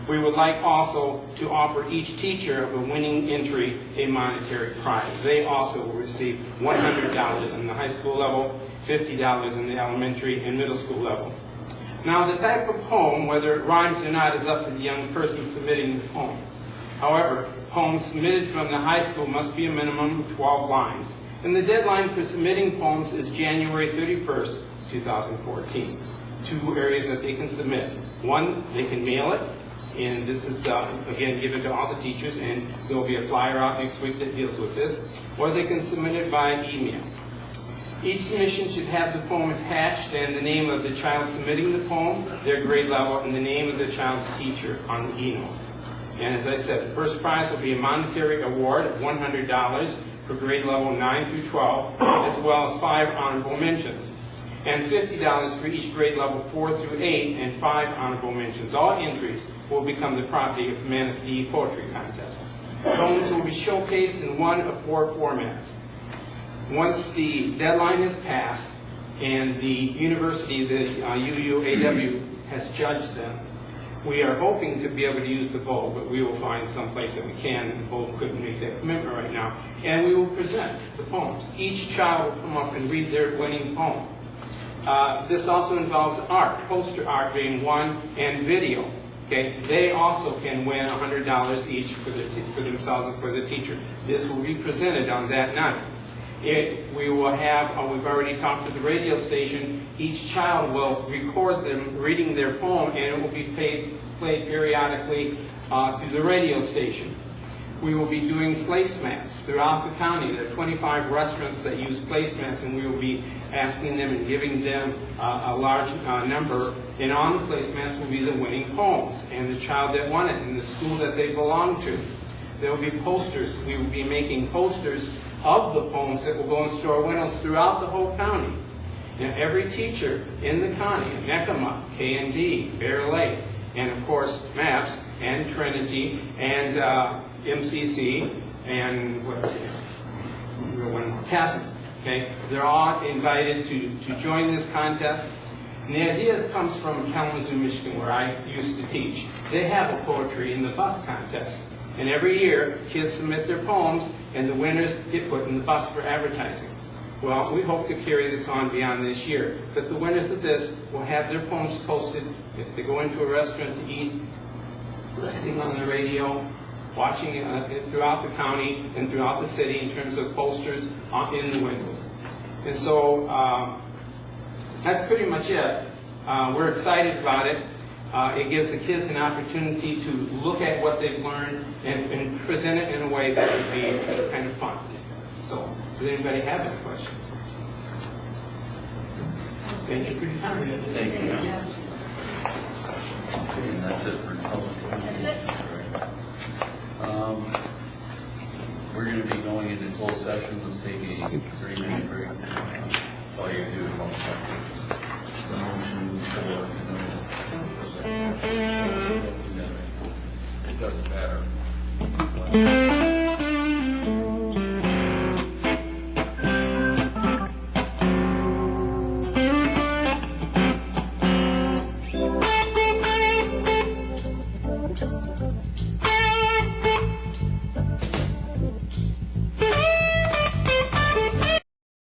We would like also to offer each teacher of a winning entry a monetary prize. They also will receive $100 in the high school level, $50 in the elementary and middle school level. Now, the type of poem, whether it rhymes or not, is up to the young person submitting the poem. However, poems submitted from the high school must be a minimum of 12 lines. And the deadline for submitting poems is January 31st, 2014. 2 areas that they can submit. One, they can mail it, and this is, again, given to all the teachers, and there will be a flyer out next week that deals with this, or they can submit it by email. Each submission should have the poem attached and the name of the child submitting the poem, their grade level, and the name of the child's teacher on the e-note. And as I said, the first prize will be a monetary award of $100 for grade level 9 through 12, as well as 5 honorable mentions, and $50 for each grade level 4 through 8, and 5 honorable mentions. All entries will become the property of the Manistee Poetry Contest. Poems will be showcased in one of 4 formats. Once the deadline is passed and the university, the UUAW, has judged them, we are hoping to be able to use the bowl, but we will find some place that we can. The bowl couldn't make that commitment right now. And we will present the poems. Each child will come up and read their winning poem. This also involves art, poster art being one, and video. Okay, they also can win $100 each for themselves and for the teacher. This will be presented on that night. We will have, we've already talked to the radio station, each child will record them reading their poem, and it will be played periodically through the radio station. We will be doing placemats throughout the county. There are 25 restaurants that use placemats, and we will be asking them and giving them a large number. And on the placemats will be the winning poems and the child that won it and the school that they belong to. There will be posters. We will be making posters of the poems that will go in store windows throughout the whole county. Now, every teacher in the county, Necoma, K&D, Bear Lake, and of course MAPS and Trinity and MCC and Cassins, okay? They're all invited to join this contest. And the idea comes from Kalamazoo, Michigan, where I used to teach. They have a poetry in the bus contest. And every year, kids submit their poems, and the winners get put in the bus for advertising. Well, we hope to carry this on beyond this year. But the winners of this will have their poems posted if they go into a restaurant to eat, listening on the radio, watching it throughout the county and throughout the city in terms of posters in the windows. And so That's pretty much it. We're excited about it. It gives the kids an opportunity to look at what they've learned and present it in a way that would be kind of fun. So, does anybody have any questions? Thank you for your time.
Thank you. Okay, and that's it for public communications, right? We're going to be going into closed session. Let's take a 3-minute